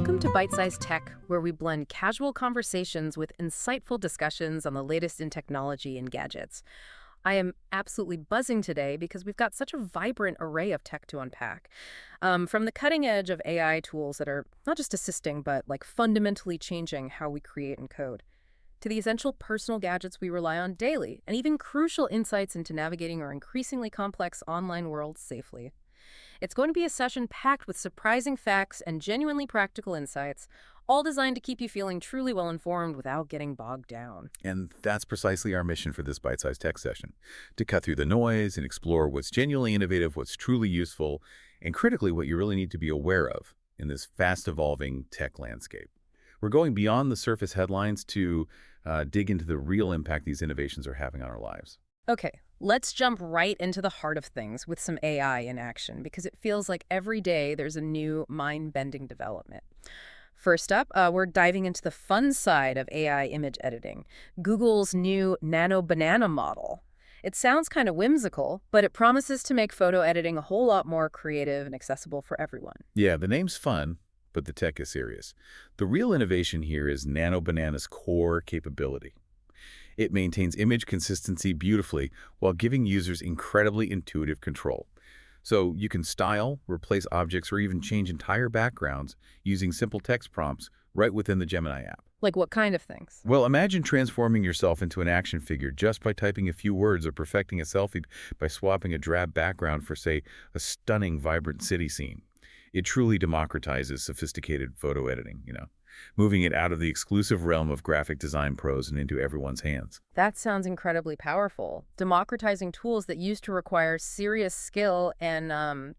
Welcome to Byte-Sized Tech, where we blend casual conversations with insightful discussions on the latest in technology and gadgets. I am absolutely buzzing today because we've got such a vibrant array of tech to unpack. From the cutting edge of AI tools that are not just assisting, but like fundamentally changing how we create and code, to the essential personal gadgets we rely on daily, and even crucial insights into navigating our increasingly complex online world safely. It's going to be a session packed with surprising facts and genuinely practical insights, all designed to keep you feeling truly well-informed without getting bogged down. And that's precisely our mission for this bite-sized tech session, to cut through the noise and explore what's genuinely innovative, what's truly useful, and critically, what you really need to be aware of in this fast-evolving tech landscape. We're going beyond the surface headlines to dig into the real impact these innovations are having on our lives. Okay, let's jump right into the heart of things with some AI in action, because it feels like every day there's a new mind-bending development. First up, we're diving into the fun side of AI image editing, Google's new Nano Banana model. It sounds kind of whimsical, but it promises to make photo editing a whole lot more creative and accessible for everyone. Yeah, the name's fun, but the tech is serious. The real innovation here is Nano Banana's core capability. It maintains image consistency beautifully while giving users incredibly intuitive control. So you can style, replace objects, or even change entire backgrounds using simple text prompts right within the Gemini app. Like what kind of things? Well, imagine transforming yourself into an action figure just by typing a few words, or perfecting a selfie by swapping a drab background for, say, a stunning, vibrant city scene. It truly democratizes sophisticated photo editing, moving it out of the exclusive realm of graphic design pros and into everyone's hands. That sounds incredibly powerful. Democratizing tools that used to require serious skill and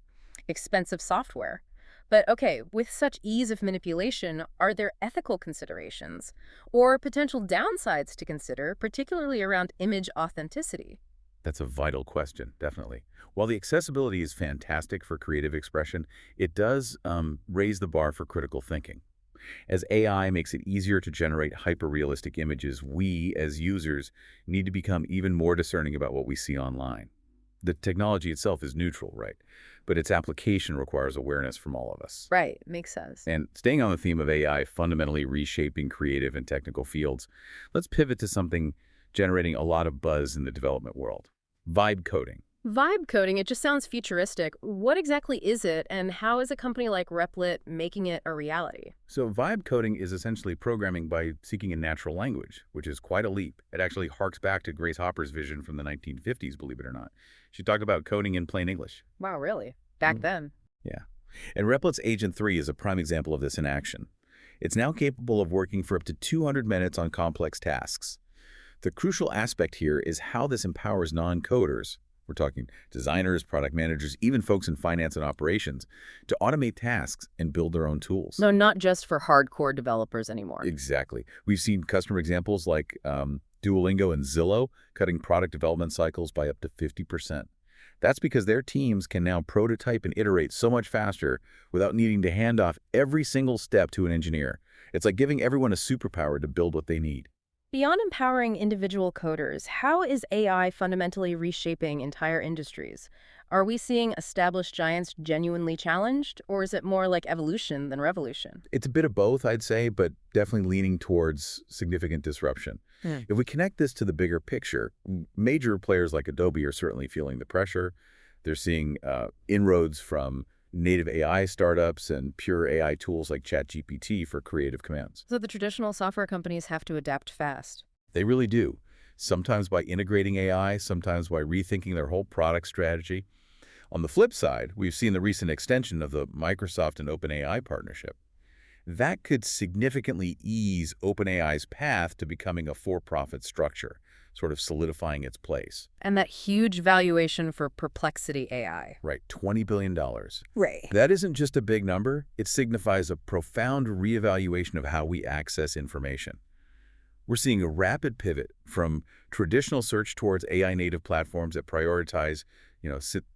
expensive software. But okay, with such ease of manipulation, are there ethical considerations or potential downsides to consider, particularly around image authenticity? That's a vital question, definitely. While the accessibility is fantastic for creative expression, it does raise the bar for critical thinking. As AI makes it easier to generate hyper-realistic images, we, as users, need to become even more discerning about what we see online. The technology itself is neutral, right? But its application requires awareness from all of us. Right, makes sense. And staying on the theme of AI fundamentally reshaping creative and technical fields, let's pivot to something generating a lot of buzz in the development world: vibe coding. Vibe coding, it just sounds futuristic. What exactly is it, and how is a company like Replit making it a reality? So vibe coding is essentially programming by seeking a natural language, which is quite a leap. It actually harks back to Grace Hopper's vision from the 1950s, believe it or not. She talked about coding in plain English. Wow, really? Back then? Yeah. And Replit's Agent 3 is a prime example of this in action. It's now capable of working for up to 200 minutes on complex tasks. The crucial aspect here is how this empowers non-coders, we're talking designers, product managers, even folks in finance and operations, to automate tasks and build their own tools. No, not just for hardcore developers anymore. Exactly. We've seen customer examples like Duolingo and Zillow cutting product development cycles by up to 50%. That's because their teams can now prototype and iterate so much faster without needing to hand off every single step to an engineer. It's like giving everyone a superpower to build what they need. Beyond empowering individual coders, how is AI fundamentally reshaping entire industries? Are we seeing established giants genuinely challenged, or is it more like evolution than revolution? It's a bit of both, I'd say, but definitely leaning towards significant disruption. If we connect this to the bigger picture, major players like Adobe are certainly feeling the pressure. They're seeing inroads from native AI startups and pure AI tools like ChatGPT for creative commands. So the traditional software companies have to adapt fast. They really do. Sometimes by integrating AI, sometimes by rethinking their whole product strategy. On the flip side, we've seen the recent extension of the Microsoft and OpenAI partnership. That could significantly ease OpenAI's path to becoming a for-profit structure, sort of solidifying its place. And that huge valuation for Perplexity AI. Right, $20 billion. Right. That isn't just a big number. It signifies a profound reevaluation of how we access information. We're seeing a rapid pivot from traditional search towards AI-native platforms that prioritize,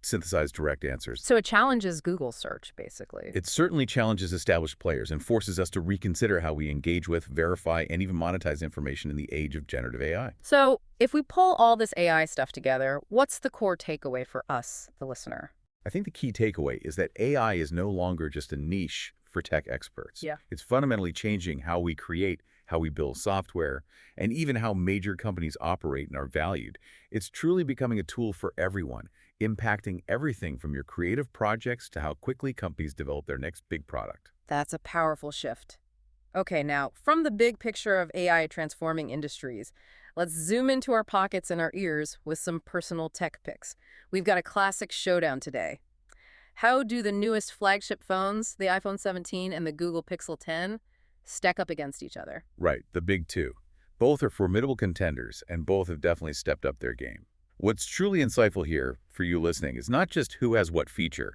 synthesized direct answers. So it challenges Google search, basically. It certainly challenges established players and forces us to reconsider how we engage with, verify, and even monetize information in the age of generative AI. So if we pull all this AI stuff together, what's the core takeaway for us, the listener? I think the key takeaway is that AI is no longer just a niche for tech experts. Yeah. It's fundamentally changing how we create, how we build software, and even how major companies operate and are valued. It's truly becoming a tool for everyone, impacting everything from your creative projects to how quickly companies develop their next big product. That's a powerful shift. Okay, now, from the big picture of AI transforming industries, let's zoom into our pockets and our ears with some personal tech picks. We've got a classic showdown today. How do the newest flagship phones, the iPhone 17 and the Google Pixel 10, stack up against each other? Right, the big two. Both are formidable contenders, and both have definitely stepped up their game. What's truly insightful here, for you listening, is not just who has what feature,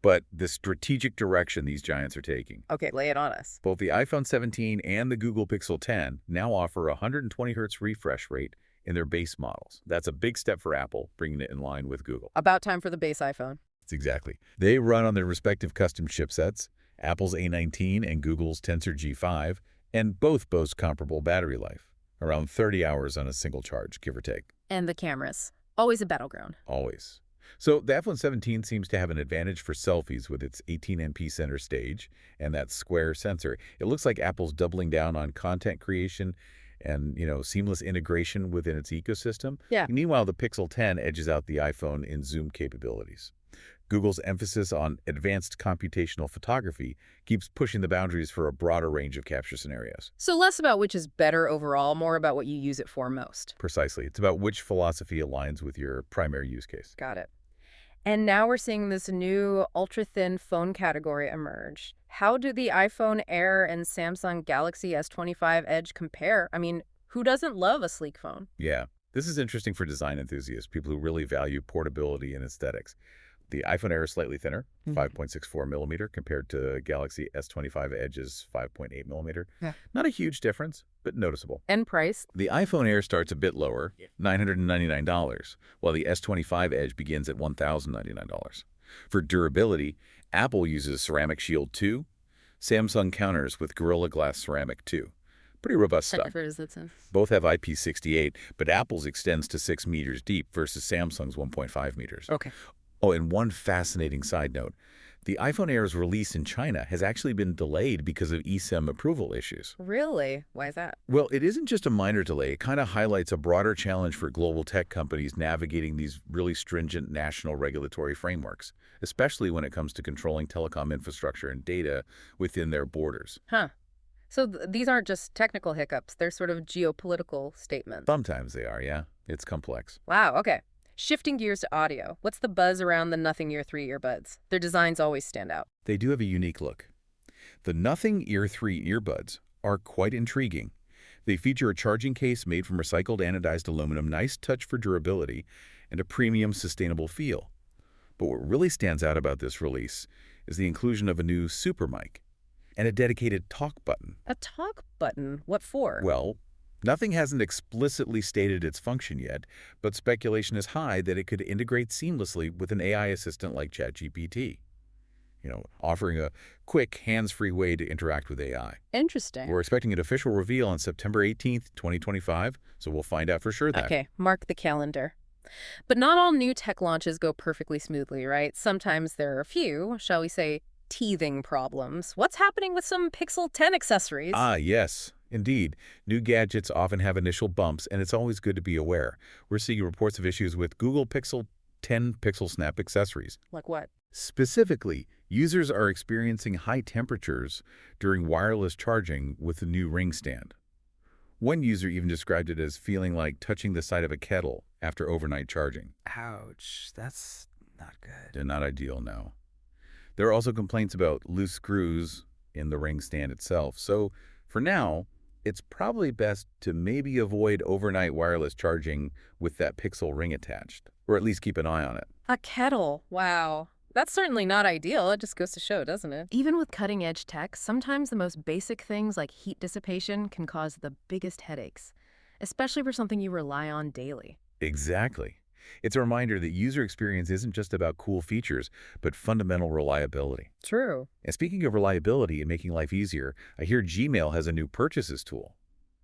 but the strategic direction these giants are taking. Okay, lay it on us. Both the iPhone 17 and the Google Pixel 10 now offer a 120 Hz refresh rate in their base models. That's a big step for Apple, bringing it in line with Google. About time for the base iPhone. That's exactly. They run on their respective custom chipsets, Apple's A19 and Google's Tensor G5, and both boast comparable battery life, around 30 hours on a single charge, give or take. And the cameras. Always a battleground. Always. So the iPhone 17 seems to have an advantage for selfies with its 18MP center stage and that square sensor. It looks like Apple's doubling down on content creation and, seamless integration within its ecosystem. Yeah. Meanwhile, the Pixel 10 edges out the iPhone in zoom capabilities. Google's emphasis on advanced computational photography keeps pushing the boundaries for a broader range of capture scenarios. So less about which is better overall, more about what you use it for most. Precisely. It's about which philosophy aligns with your primary use case. Got it. And now we're seeing this new ultra-thin phone category emerge. How do the iPhone Air and Samsung Galaxy S25 Edge compare? I mean, who doesn't love a sleek phone? Yeah, this is interesting for design enthusiasts, people who really value portability and aesthetics. The iPhone Air is slightly thinner, 5.64 millimeter, compared to Galaxy S25 Edge's 5.8 millimeter. Yeah. Not a huge difference, but noticeable. And price? The iPhone Air starts a bit lower, $999, while the S25 Edge begins at $1,099. For durability, Apple uses Ceramic Shield 2, Samsung counters with Gorilla Glass Ceramic 2. Pretty robust stuff. Both have IP68, but Apple's extends to 6 meters deep versus Samsung's 1.5 meters. Okay. Oh, and one fascinating side note. The iPhone Air's release in China has actually been delayed because of eSIM approval issues. Really? Why is that? Well, it isn't just a minor delay. It kind of highlights a broader challenge for global tech companies navigating these really stringent national regulatory frameworks, especially when it comes to controlling telecom infrastructure and data within their borders. Huh. So these aren't just technical hiccups. They're sort of geopolitical statements. Sometimes they are, yeah. It's complex. Wow, okay. Shifting gears to audio, what's the buzz around the Nothing Ear 3 earbuds? Their designs always stand out. They do have a unique look. The Nothing Ear 3 earbuds are quite intriguing. They feature a charging case made from recycled anodized aluminum, nice touch for durability, and a premium sustainable feel. But what really stands out about this release is the inclusion of a new super mic and a dedicated talk button. A talk button? What for? Well, Nothing hasn't explicitly stated its function yet, but speculation is high that it could integrate seamlessly with an AI assistant like ChatGPT, offering a quick, hands-free way to interact with AI. Interesting. We're expecting an official reveal on September 18th, 2025, so we'll find out for sure then. Okay, mark the calendar. But not all new tech launches go perfectly smoothly, right? Sometimes there are a few, shall we say, teething problems. What's happening with some Pixel 10 accessories? Ah, yes. Indeed, new gadgets often have initial bumps, and it's always good to be aware. We're seeing reports of issues with Google Pixel 10 Pixel Snap accessories. Like what? Specifically, users are experiencing high temperatures during wireless charging with the new Ring stand. One user even described it as feeling like touching the side of a kettle after overnight charging. Ouch, that's not good. They're not ideal, no. There are also complaints about loose screws in the Ring stand itself, so for now, it's probably best to maybe avoid overnight wireless charging with that Pixel Ring attached, or at least keep an eye on it. A kettle. Wow. That's certainly not ideal. It just goes to show, doesn't it? Even with cutting-edge tech, sometimes the most basic things like heat dissipation can cause the biggest headaches, especially for something you rely on daily. Exactly. It's a reminder that user experience isn't just about cool features, but fundamental reliability. True. And speaking of reliability and making life easier, I hear Gmail has a new purchases tool.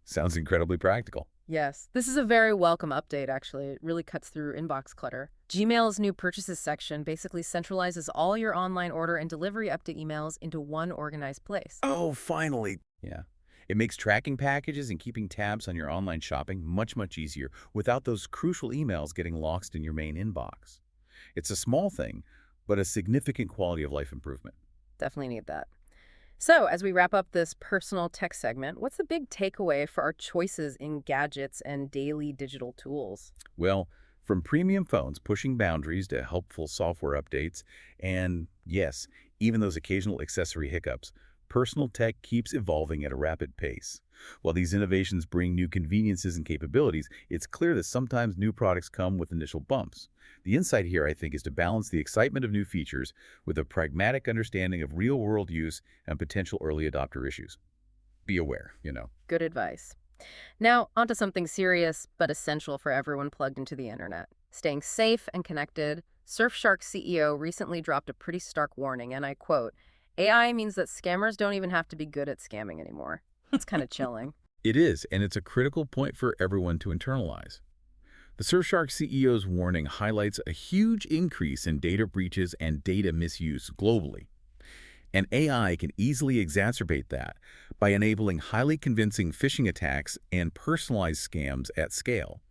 Sounds incredibly practical. Yes. This is a very welcome update, actually. It really cuts through inbox clutter. Gmail's new purchases section basically centralizes all your online order and delivery update emails into one organized place. Oh, finally. Yeah. It makes tracking packages and keeping tabs on your online shopping much, much easier without those crucial emails getting lost in your main inbox. It's a small thing, but a significant quality of life improvement. Definitely need that. So, as we wrap up this personal tech segment, what's the big takeaway for our choices in gadgets and daily digital tools? Well, from premium phones pushing boundaries to helpful software updates, and yes, even those occasional accessory hiccups, personal tech keeps evolving at a rapid pace. While these innovations bring new conveniences and capabilities, it's clear that sometimes new products come with initial bumps. The insight here, I think, is to balance the excitement of new features with a pragmatic understanding of real-world use and potential early adopter issues. Be aware. Good advice. Now, onto something serious but essential for everyone plugged into the internet. Staying safe and connected. Surfshark CEO recently dropped a pretty stark warning, and I quote, AI means that scammers don't even have to be good at scamming anymore. It's kind of chilling. It is, and it's a critical point for everyone to internalize. The Surfshark CEO's warning highlights a huge increase in data breaches and data misuse globally. And AI can easily exacerbate that by enabling highly convincing phishing attacks and personalized scams at scale.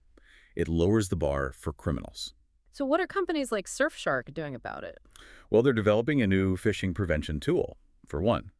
It lowers the bar for criminals. So what are companies like Surfshark doing about it? Well, they're developing a new phishing prevention tool, for one.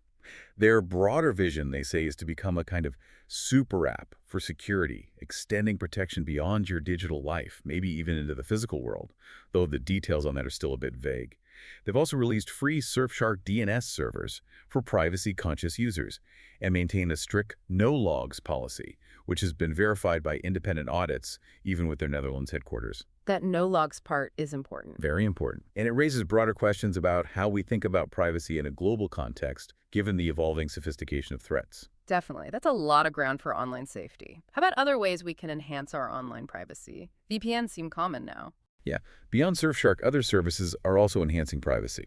Their broader vision, they say, is to become a kind of super app for security, extending protection beyond your digital life, maybe even into the physical world, though the details on that are still a bit vague. They've also released free Surfshark DNS servers for privacy-conscious users and maintain a strict no-logs policy, which has been verified by independent audits, even with their Netherlands headquarters. That no logs part is important. Very important. And it raises broader questions about how we think about privacy in a global context, given the evolving sophistication of threats. Definitely. That's a lot of ground for online safety. How about other ways we can enhance our online privacy? VPNs seem common now. Yeah, beyond Surfshark, other services are also enhancing privacy.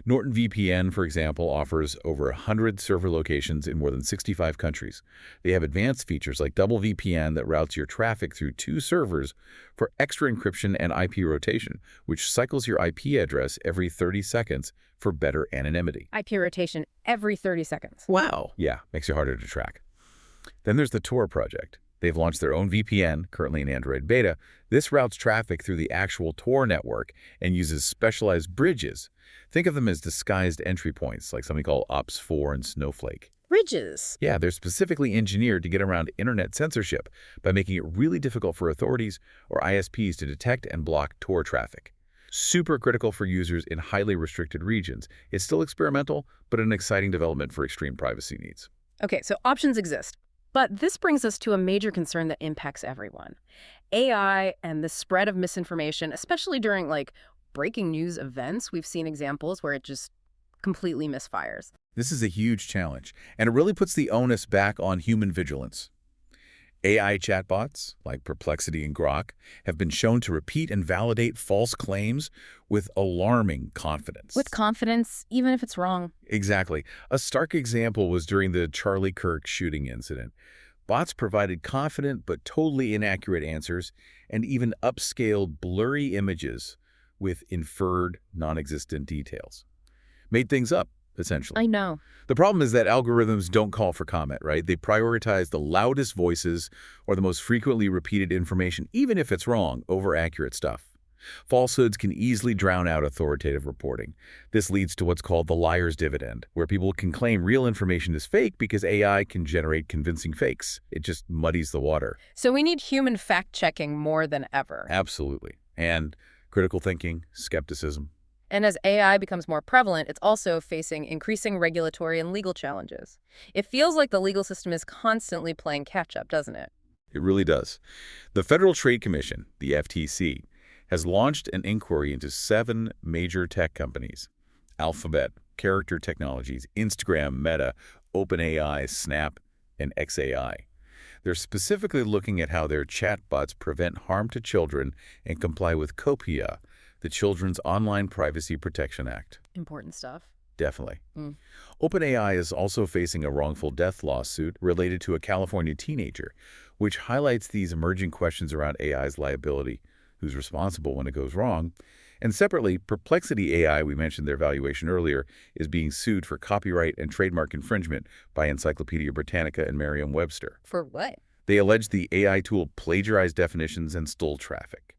Norton VPN, for example, offers over 100 server locations in more than 65 countries. They have advanced features like double VPN that routes your traffic through 2 servers for extra encryption and IP rotation, which cycles your IP address every 30 seconds for better anonymity. IP rotation every 30 seconds. Wow. Yeah, makes you harder to track. Then there's the Tor project. They've launched their own VPN, currently in Android beta. This routes traffic through the actual Tor network and uses specialized bridges. Think of them as disguised entry points, like something called Ops4 and Snowflake. Bridges. Yeah, they're specifically engineered to get around internet censorship by making it really difficult for authorities or ISPs to detect and block Tor traffic. Super critical for users in highly restricted regions. It's still experimental, but an exciting development for extreme privacy needs. Okay, so options exist. But this brings us to a major concern that impacts everyone. AI and the spread of misinformation, especially during breaking news events. We've seen examples where it just completely misfires. This is a huge challenge, and it really puts the onus back on human vigilance. AI chatbots, like Perplexity and Grok, have been shown to repeat and validate false claims with alarming confidence. With confidence, even if it's wrong. Exactly. A stark example was during the Charlie Kirk shooting incident. Bots provided confident but totally inaccurate answers and even upscaled blurry images with inferred, non-existent details. Made things up, essentially. I know. The problem is that algorithms don't call for comment, right? They prioritize the loudest voices or the most frequently repeated information, even if it's wrong, over accurate stuff. Falsehoods can easily drown out authoritative reporting. This leads to what's called the liar's dividend, where people can claim real information is fake because AI can generate convincing fakes. It just muddies the water. So we need human fact-checking more than ever. Absolutely. And critical thinking, skepticism. And as AI becomes more prevalent, it's also facing increasing regulatory and legal challenges. It feels like the legal system is constantly playing catch-up, doesn't it? It really does. The Federal Trade Commission, the FTC, has launched an inquiry into 7 major tech companies: Alphabet, Character Technologies, Instagram, Meta, OpenAI, Snap, and xAI. They're specifically looking at how their chatbots prevent harm to children and comply with COPIA, the Children's Online Privacy Protection Act. Important stuff. Definitely. OpenAI is also facing a wrongful death lawsuit related to a California teenager, which highlights these emerging questions around AI's liability who's responsible when it goes wrong. And separately, Perplexity AI, we mentioned their valuation earlier, is being sued for copyright and trademark infringement by Encyclopedia Britannica and Merriam-Webster. For what? They allege the AI tool plagiarized definitions and stole traffic.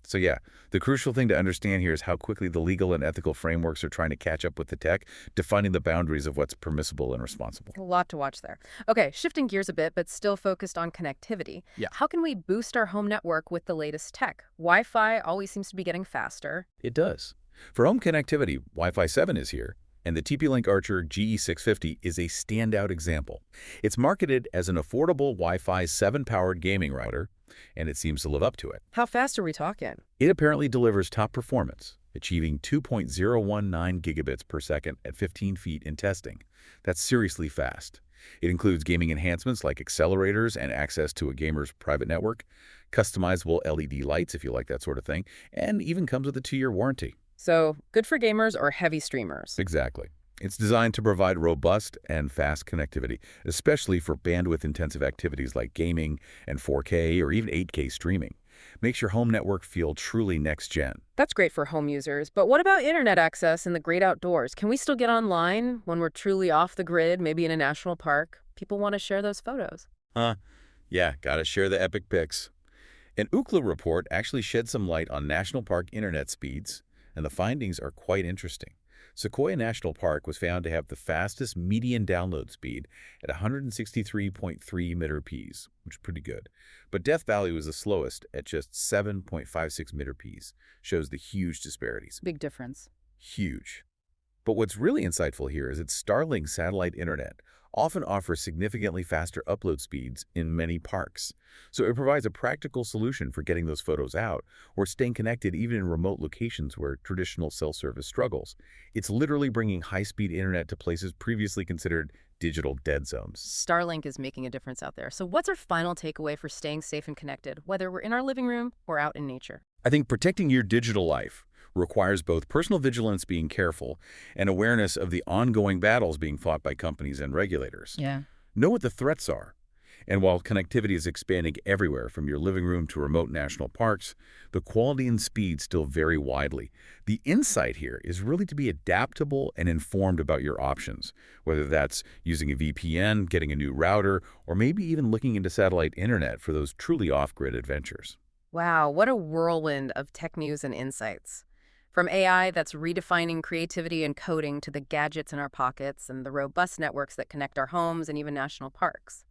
So yeah, the crucial thing to understand here is how quickly the legal and ethical frameworks are trying to catch up with the tech, defining the boundaries of what's permissible and responsible. A lot to watch there. Okay, shifting gears a bit, but still focused on connectivity. Yeah. How can we boost our home network with the latest tech? Wi-Fi always seems to be getting faster. It does. For home connectivity, Wi-Fi 7 is here, and the TP-Link Archer GE650 is a standout example. It's marketed as an affordable Wi-Fi 7-powered gaming router, and it seems to live up to it. How fast are we talking? It apparently delivers top performance, achieving 2.019 gigabits per second at 15 feet in testing. That's seriously fast. It includes gaming enhancements like accelerators and access to a gamer's private network, customizable LED lights if you like that sort of thing, and even comes with a 2-year warranty. So, good for gamers or heavy streamers? Exactly. It's designed to provide robust and fast connectivity, especially for bandwidth-intensive activities like gaming and 4K or even 8K streaming. Makes your home network feel truly next-gen. That's great for home users, but what about internet access in the great outdoors? Can we still get online when we're truly off the grid, maybe in a national park? People want to share those photos. Yeah, gotta share the epic pics. An Ookla report actually shed some light on national park internet speeds, and the findings are quite interesting. Sequoia National Park was found to have the fastest median download speed at 163.3 Mbps, which is pretty good. But Death Valley was the slowest at just 7.56 Mbps. Shows the huge disparities. Big difference. Huge. But what's really insightful here is that Starlink satellite internet often offers significantly faster upload speeds in many parks. So it provides a practical solution for getting those photos out or staying connected even in remote locations where traditional cell service struggles. It's literally bringing high-speed internet to places previously considered digital dead zones. Starlink is making a difference out there. So what's our final takeaway for staying safe and connected, whether we're in our living room or out in nature? I think protecting your digital life requires both personal vigilance, being careful, and awareness of the ongoing battles being fought by companies and regulators. Yeah. Know what the threats are. And while connectivity is expanding everywhere from your living room to remote national parks, the quality and speed still vary widely. The insight here is really to be adaptable and informed about your options, whether that's using a VPN, getting a new router, or maybe even looking into satellite internet for those truly off-grid adventures. Wow, what a whirlwind of tech news and insights. From AI that's redefining creativity and coding to the gadgets in our pockets and the robust networks that connect our homes and even national parks.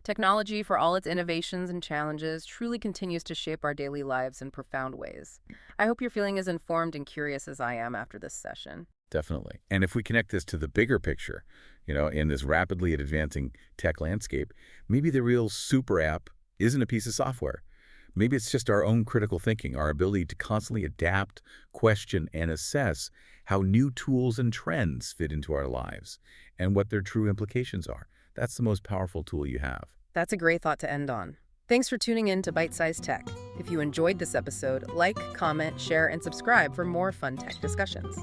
Technology, for all its innovations and challenges, truly continues to shape our daily lives in profound ways. I hope you're feeling as informed and curious as I am after this session. Definitely. And if we connect this to the bigger picture, in this rapidly advancing tech landscape, maybe the real super app isn't a piece of software. Maybe it's just our own critical thinking, our ability to constantly adapt, question, and assess how new tools and trends fit into our lives and what their true implications are. That's the most powerful tool you have. That's a great thought to end on. Thanks for tuning in to Byte-Sized Tech. If you enjoyed this episode, like, comment, share, and subscribe for more fun tech discussions.